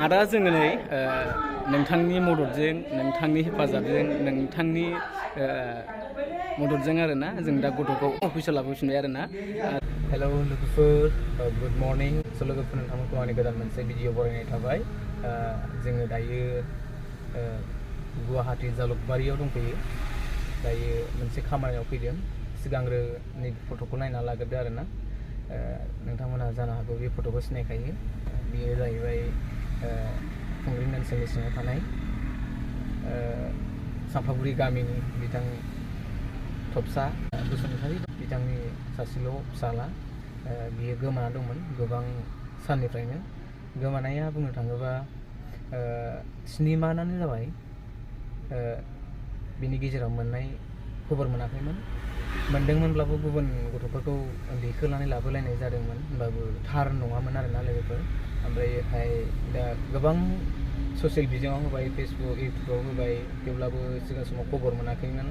आदा जोङो नै नोंथांनि मददजों नोंथांनि हेफाजाबजों नोंथांनि मददजों आरोना जों दा गथ'खौ अफिसाव लाबोफिनबाय आरोना। हेलौ लोगोफोर, गुड मर्निं। स' लोगोफोर, नोंथांमोनखौ आंनि गोदान मोनसे भिडिअ बरायनाय थाबाय। जोङो दायो गुवाहाटी जालुकबारियाव दंफैयो। दायो मोनसे खामानियाव फैदों। सिगांग्रो नै फट'खौ नायना लाग्रोदो आरोना। नोंथांमोनहा जानो हागौ बे फट'खौ सिनायखायो। बेयो जाहैबाय खुंग्रिं ओनसोलनि सिङाव थानाय सामफागुरि गामिनि बिथां थबसा बसुमतारी बिथांनि सासेल' फिसाला। बियो गोमाना दंमोन गोबां साननिफ्रायनो। गोमानाया बुंनो थाङोबा 7 माहानो जाबाय। बिनि गेजेराव मोननाय खबर मोनाखैमोन। मोनदोंमोनब्लाबो गुबुन गथ'फोरखौ दैखोनानै लाबोलायनाय जादोंमोन, होनबाबो थार नङामोन आरोना लोगोफोर। ओमफ्रायहाय दा गोबां ससियेल बिजोङाव होबाय, फेसबुक इउटुबाव होबाय, थेवब्लाबो सिगां समाव खबर मोनाखैमोन।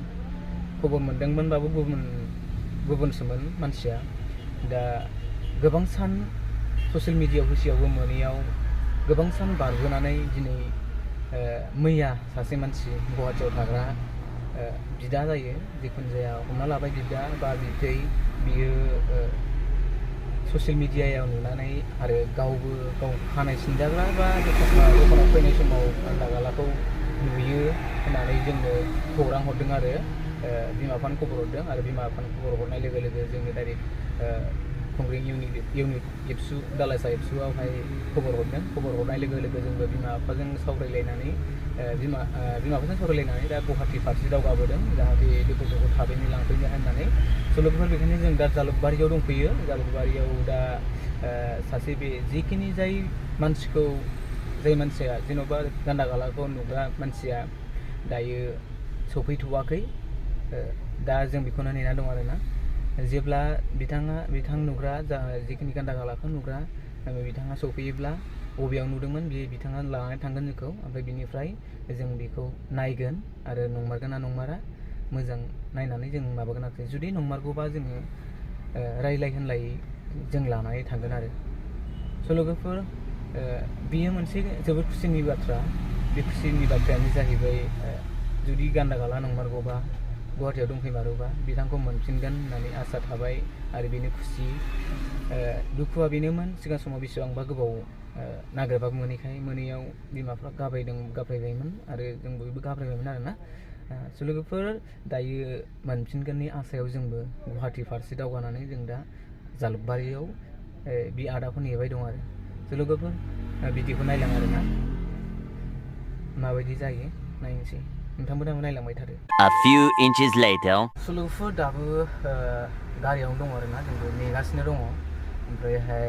खबर मोनदोंमोनबाबो गुबुनसोमोन मानसिया। दा गोबां सान ससियेल मिडियायाव होसेयावबो मोनैयाव गोबां सान बारबोनानै दिनै मैया सासे मानसि गुवाहाटीयाव थाग्रा बिदा जायो, जिखुनु जाया हमना लाबाय बिदा बा बिबथै, बियो ससियेल मिडियायाव नुनानै आरो गावबो गाव खानाय सिनजाग्रा बा दखानाव फैनाय समाव गान्दागालाखौ नुयो होननानै जोंनो खौरां हरदों आरो बिमा बिफानो खबर हरदों। आरो बिमा बिफानो खबर हरनाय लोगो लोगो जोंनो डाइरेक्ट खुंग्रिं इउनिट एबसु दालाइसा एबसुआवहाय खबर हरदों। खबर हरनाय लोगो लोगो जोंबो बिमा बिफाजों सावरायलायनानै बिमा बिफाजों सावरायलायनानै दा गुवाहाटी फारसे दावगाबोदों, जाहाथे बे गथ'खौ थाबैनो लांफैनो होननानै। सल'फोर बेखायनो जों दा जालुकबारियाव दंफैयो। जालुकबारियाव दा सासे बे जिखिनि जाय मानसिया जेन'बा गान्दागालाखौ नुग्रा मानसिया दायो सफैथ'वाखै। दा जों बेखौनो नेना दं आरोना। जेब्ला बिथां नुग्रा जिखिनि गान्दागालाखौ नुग्रा बिथाङा सफैयोब्ला बबेयाव नुदोंमोन बिथाङा लानानै थांगोन जोंखौ। ओमफ्राय बिनिफ्राय जों बेखौ नायगोन आरो नंमारगोन ना नंमारा मोजां नायनानै जों माबागोन आरोखि। जुदि नंमारगौबा जोङो रायलाय होनलाय जों लानानै थांगोन आरो। स' लोगोफोर, बेयो मोनसे जोबोद खुसिनि बाथ्रा। बे खुसिनि बाथ्रायानो जाहैबाय जुदि गान्दागाला नंमारगौबा गुवाहाटीयाव दंफैमारोबा बिथांखौ मोनफिनगोन होननानै आसा थाबाय आरो बेनो खुसि। दुखुआ बेनोमोन सिगां समाव बेसेबांबा गोबाव नागिरबाबो मोनैयाव बिमाफ्रा गाब्रायबायमोन आरो जों बयबो गाब्रायबायमोन आरोना। स' लोगोफोर, दायो मोनफिनगोननि आसायाव जोंबो गुवाहाटी फारसे दावगानानै जों दा जालुकबारियाव बे आदाखौ नेबाय दं आरो। स' लोगोफोर, भिडिअखौ नायलां आरोना, माबायदि जायो नायनोसै। नोंथांमोनाबो नायलांबाय थादो। A few inches later. स' लोगोफोर, दाबो गारियावनो दङ आरोना, जोंबो नेगासिनो दङ। ओमफ्रायहाय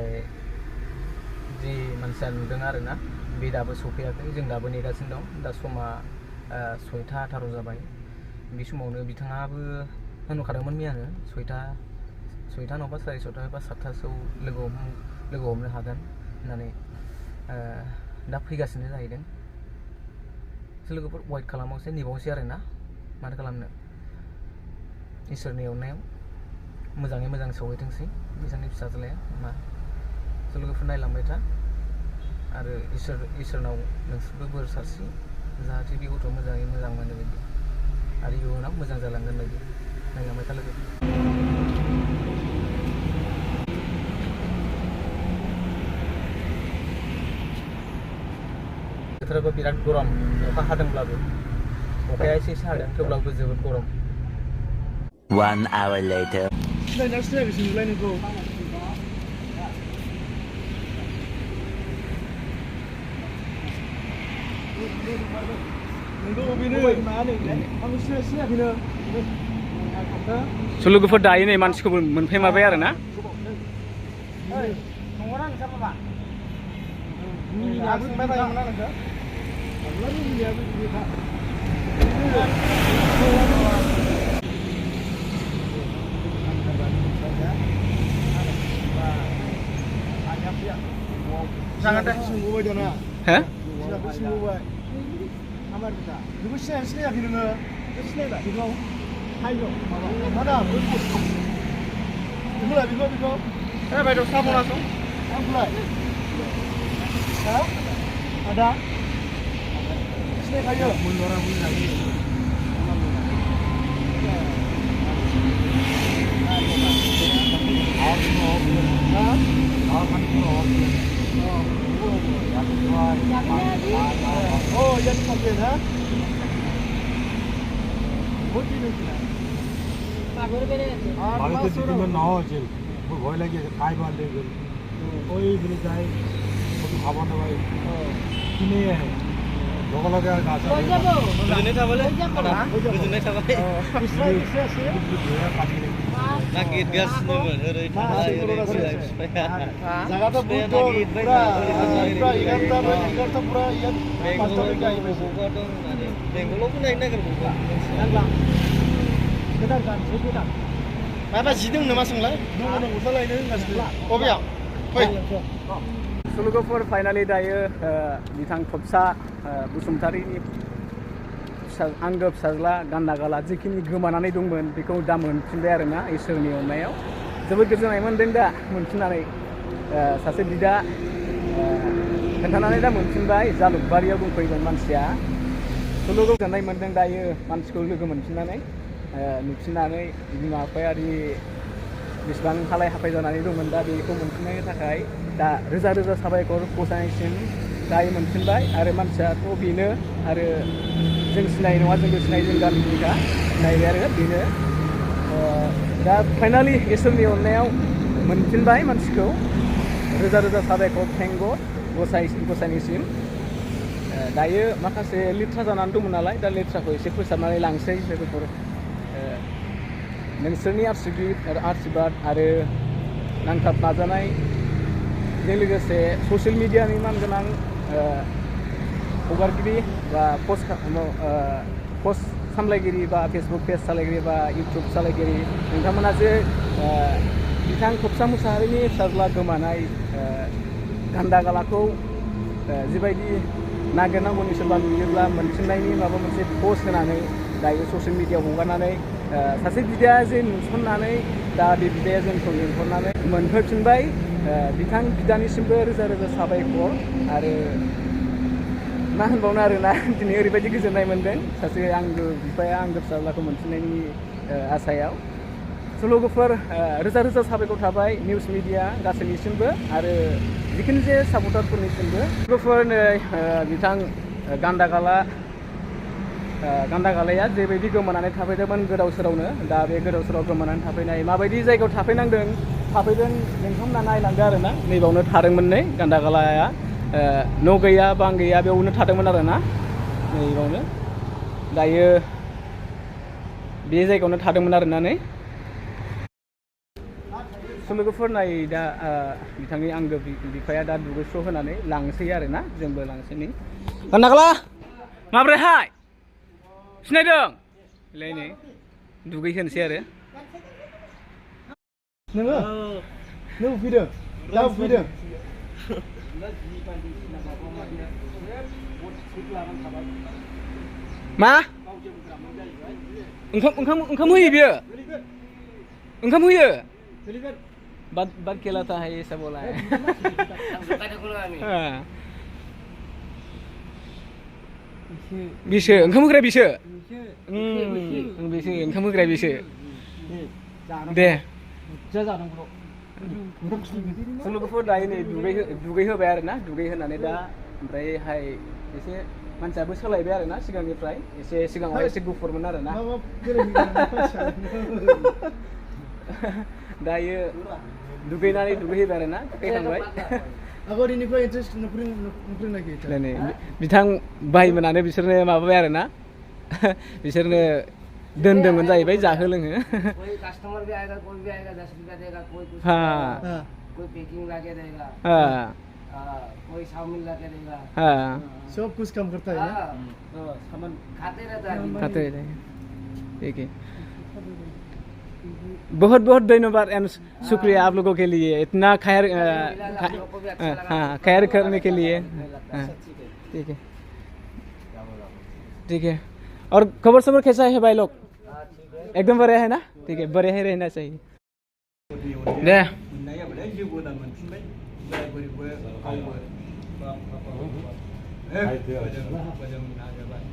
जि मानसिया नुदों आरोना, बे दाबो सफैयाखै। जों दाबो नेगासिनो दं। दा समा 6:18 जाबाय। बे समावनो बिथाङाबो होनखादोंमोन मैयानो 6:00 नङाबा 6:30 बा 7:00सोआव लोगो हमनो हागोन होननानै। दा फैगासिनो जाहैदों। लोगोफोर, वेट खालामबावसै, नेबावसै आरोना। माथो खालामनो, इसोरनि अननायाव मोजाङै मोजां सौहैथोंसै बिथांनि फिसाज्लाया मा। स' लोगोफोर, नायलांबाय था आरो इसोरनाव नोंसोरबो बोर सारस्रि, जाहाथे बे गथ'आ मोजाङै मोजां मोनो बायदि आरो इयुनाव मोजां जालांगोन बायदि। नायलांबाय था लोगोफोर। बोथोराबो बिराद गरम। अखा हादोंब्लाबो, अखाया एसे हादों, थेवब्लाबो जोबोद गरम। 1 hour later. स' लोगोफोर, दायो नै मानसिखौबो मोनफैमारबाय आरोना। Jangan dah semua jana. Hah? Jangan semua. Amar kita. Ibu sini lagi nunggu. Sini lah. Ibu. Ayo. Mana? Ibu lah. Ibu. Eh, baik dok. Sama langsung. Apa lah? Hah? ada सिनायखायो Oh, yan komplain ha? Boti nila. বাড়িতে treatment নেওয়া হয়েছে খুব ভয় লাগিয়েছে খাই বার লেগে ওই দিনে যাই কত খাবার দাবার কিনে লগে লগে আর গাছ দুজনে খাবলে দুজনে খাবলে না গীত গাছ নেবেন ওই জায়গাটা বুঝতো পুরা এখানটা পুরা ইয়ার বাস্তবিক আইবে বেঙ্গলও নাই না করব কেদার গান সেটা माबा जिदों नामा सोंलाय दङ उसालायनो होनगासिनो बबेयाव फै सलुगफोर फाइनालि दायो बिथां थबसा बसुमतारीनि आंगो फिसाज्ला गान्दागाला जिखिनि गोमानानै दंमोन बेखौ दा मोनफिनबाय आरोना इसोरनि अननायाव जोबोद गोजोननाय मोनदों दा मोनफिननानै सासे बिदा खोन्थानानै दा मोनफिनबाय जालुकबारियाव दंफैगोन मानसिया सलुगाव गोजोननाय मोनदों दायो मानसिखौ लोगो मोनफिननानै नुफिननानै बिमा बिफायारि बेसेबां हालाय हाफाय जानानै दंमोन दा बेखौ मोनफिननायनि थाखाय दा रोजा रोजा साबायखर गसाइसिम दायो मोनफिनबाय आरो मानसियाथ' बेनो आरो जों सिनाय नङा जोंबो सिनाय जों गामिनिखा नायबाय आरो बेनो दा फाइनालि इसोरनि अननायाव मोनफिनबाय मानसिखौ रोजा रोजा साबायखर थेंक गड गसाइनिसिम दायो माखासे लेथ्रा जानानै दंमोन नालाय दा लेथ्राखौ एसे फोसाबनानै लांसै लोगोफोर नोंसोरनि आशीर्बाद आरो नांथाब नाजानायजों लोगोसे ससियेल मिडियानि मानगोनां हगारगिरि बा पस्ट सामलायगिरि बा फेसबुक पेज सालायगिरि बा इउटुब सालायगिरि नोंथांमोना जे बिथां थबसा मुसाहारिनि फिसाज्ला गोमानाय गान्दागालाखौ जिबायदि नागिरनांगौनि सोरबा नुयोब्ला मोनफिननायनि माबा मोनसे पस्ट होनानै दायो ससियेल मिडियायाव हगारनानै सासे बिदाया जे नुसननानै दा बे बिदाया जोंखौ लिंहरनानै मोनफैफिनबाय बिथां बिदानिसिमबो रोजा रोजा साबायखर आरो मा होनबावनो आरोना दिनै ओरैबायदि गोजोननाय मोनदों सासे आंगो बिफाया आंगो फिसाज्लाखौ मोनफिननायनि आसायाव लोगोफोर रोजा रोजा साबायखर थाबाय निउस मिडिया गासैनिसिमबो आरो जिखुनु जे सापर्टारफोरनिसिमबो लोगोफोर नै बिथां गान्दागालाया जेबायदि गोमानानै थाफैदोंमोन गोदाव सोरावनो दा बे गोदाव सोराव गोमानानै थाफैनाय माबायदि जायगायाव थाफैदों नोंथांमोना नायलांदो आरोना नैबावनो थादोंमोन नै गान्दागालाया न' गैया बां गैया बेयावनो थादोंमोन आरोना नैबावनो दायो बे जायगायावनो थादोंमोन आरोना नै लोगोफोर नाय दा बिथांनि आंगो बिफाया दा दुगैस्र' होनानै लांसै आरोना जोंबो लांसै नै गान्दागाला माब्रैहाय सिनायदों नै दुगैहोनोसै आरो नोङो नों उफैदों दा उफैदों मा ओंखाम होयो बियो ओंखाम होयो बाद खेलाता है ऐसा बोला है बिसो ओंखाम होग्रा बिसो ओंखाम होग्रा बिसो दे लोगोफोर दायो नै दुगै होबाय आरोना दुगै होनानै दा ओमफ्रायहाय एसे मानसियाबो सोलायबाय आरोना सिगांनिफ्राय एसे सिगाङाव एसे गुफुरमोन आरोना दायो दुगैनानै दुगैहैबाय आरोना दुगैखांबाय आगोलनिफ्राय इन्ट्रेस्ट नुफैनाय बिथां भाइमोनानो बिसोरनो माबाबाय आरोना बिसोरनो दोनदोंमोन जाहैबाय जाहो लोङो कोई कस्टमर भी आएगा कोई भी आएगा 10 रुपया देगा कोई कुछ हाँ कोई पैकिंग ला के देगा हाँ कोई चाउमीन ला के देगा हाँ सब कुछ काम करता है ना सामान खाते रहता है खाते रहते ठीक है बहुत बहुत धन्यवाद एंड शुक्रिया आप लोगों के लिए इतना खैर खैर करने के लिए ठीक है ठीक है और खबर सबर कैसा है भाई लोग एकदम बढ़िया है ना ठीक है बढ़िया ही रहना चाहिए दे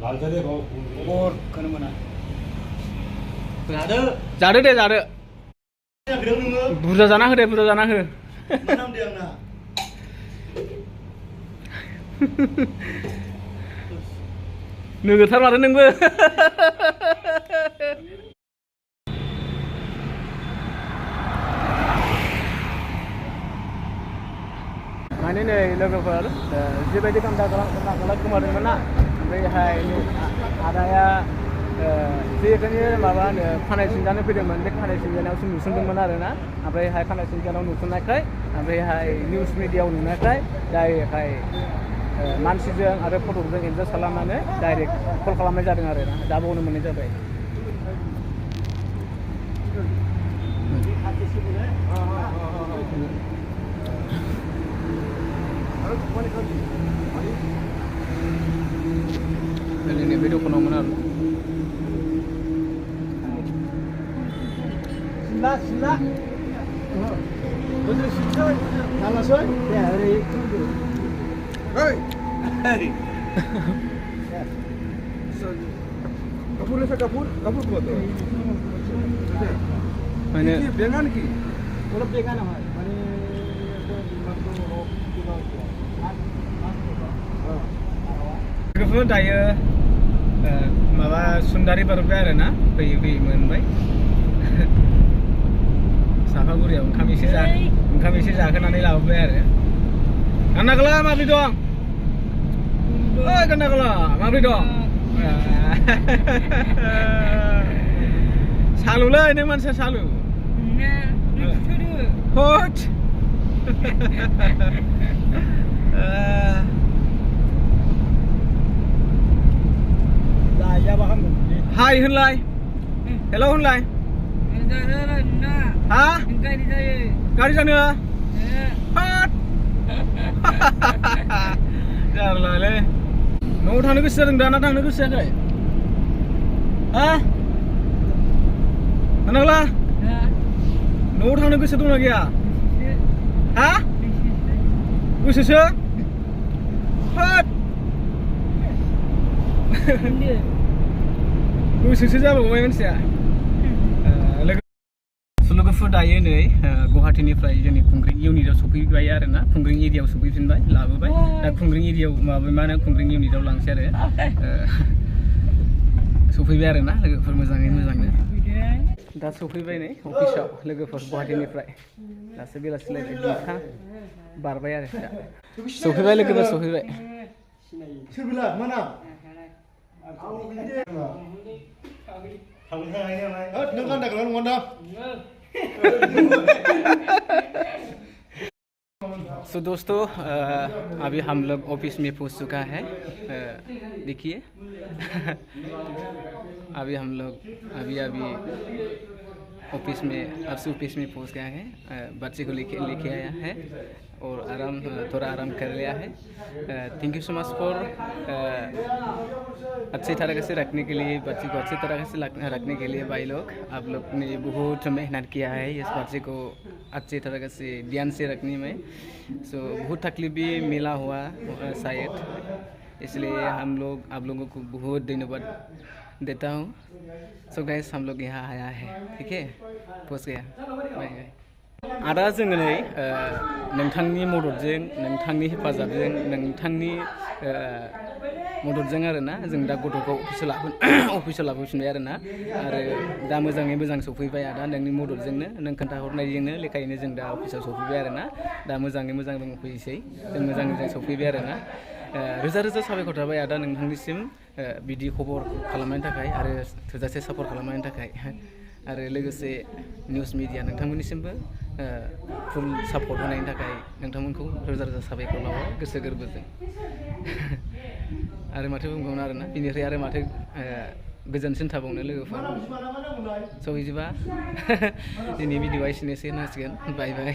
लालजादे अरखौनो मोना जादो जादो दे जादो जाग्रायाव नोङो बुरजा जाना हो दे बुरजा जाना हो मा नामदे आंना नोगोरथार माथो नोंबो माने नै लोगोफोर जिबायदि गान्दा गाला गोमादोंमोन ना ओमफ्रायहाय आदाया जेखायनो माबा होनो खानाय सिनजानो फैदोंमोन बे खानाय सिनजानायावसो नुसनदोंमोन आरो ना ओमफ्रायहाय खानाय सिनजानायाव नुसननायखाय ओमफ्रायहाय निउस मिडियायाव नुनायखाय डाइरेक्टहाय मानसिजों आरो फटकजों एडजास्ट खालामनानै डाइरेक्ट कल खालामनाय जादों आरो ना दा बावनो मोननाय जाबाय नैबे दखानावमोन आरो सिला ओरै सिनसै नालासै दे ओरै कपूर ऐसा कपूर कपूर बहुत है माने बेंगान की kalau pegang nama mana लोगोफोर दायो माबा सुन्दारि बारबाय आरो ना फैयै फैयै मोनबाय साफागुरियाव ओंखाम एसे जाहोनानै लाबोबाय आरो गान्दागला माबोरै दं ओइ गान्दागला माबोरै दं सालुलै नों मानसिया सालु हट हाय होनलाय हेल' होनलाय हा गारि जानो हट जारलालै न'आव थांनो गोसो जादों दाना थांनो गोसो जायाखै हा होनांला न'आव थांनो गोसो दंना गैया हा गोसोसो हट गोसोसो जाबावबाय मानसिया लोगोफोर दायो नै गुवाहाटीनिफ्राय जोंनि खुंग्रिं इउनिटआव सफैबाय आरो ना खुंग्रिं एरियायाव सफैफिनबाय लाबोबाय दा खुंग्रिं एरियायाव मा होनो खुंग्रिं इउनिटआव लांसै आरो सफैबाय आरो ना लोगोफोर मोजांनो दा सफैबाय नै अफिसाव लोगोफोर गुवाहाटीनिफ्राय दासो बेलासिलायबाय 2:00 बारबाय आरो दा सफैबाय लोगोफोर सफैबाय सोरबिला mana nâng con đặc lớn ngon đâu सो दोस्तों अभी हम लोग ऑफिस में पहुंच चुका है देखिए अभी हम लोग अभी ऑफिस में पहुंच गया है बच्चे को लेके आया है और थोड़ा आराम कर लिया है thank you so much for अच्छी तरह से रखने के लिए बच्चे को अच्छी तरह से रखने के लिए भाई लोग आप लोग ने बहुत मेहनत किया है इस बच्चे को अच्छी तरह से ध्यान से रखने में सो बहुत तकलीफ भी मिला हुआ शायद इसलिए हम लोग आप लोगों को बहुत धन्यवाद देता हूँ सो गाइस हम लोग यहाँ आया है ठीक है पहुँच गया बाय बाय आदा जोङो नै नोंथांनि मददजों नोंथांनि हेफाजाबजों नोंथांनि मददजों आरो ना जों दा गथ'खौ अफिसाव लाबोफिनबाय आरो ना आरो दा मोजाङै मोजां सफैबाय आदा नोंनि मददजोंनो नों खोन्थाहरनायजोंनो लेखायैनो जों दा अफिसाव सफैबाय आरो ना दा मोजाङै मोजां दंफैसै जों मोजाङै सफैबाय आरो ना रोजा रोजा साबायखर थाबाय आदा नोंथांनिसिम बिदि खबर खालामनायनि थाखाय आरो थोजासे सापर्ट खालामनायनि थाखाय आरो लोगोसे निउस मिडिया नोंथांमोननिसिमबो फुल सापर्ट होनायनि थाखाय नोंथांमोनखौ रोजा रोजा साबायखर लाबाय गोसो गोरबोजों आरो माथो बुंबावनो आरोना बिनिफ्राय आरो माथो गोजोनसिन थाबावनो लोगोफोर स' बिदिबा दिनै भिडिअ'आ एसेनोसै होननांसिगोन बाय बाय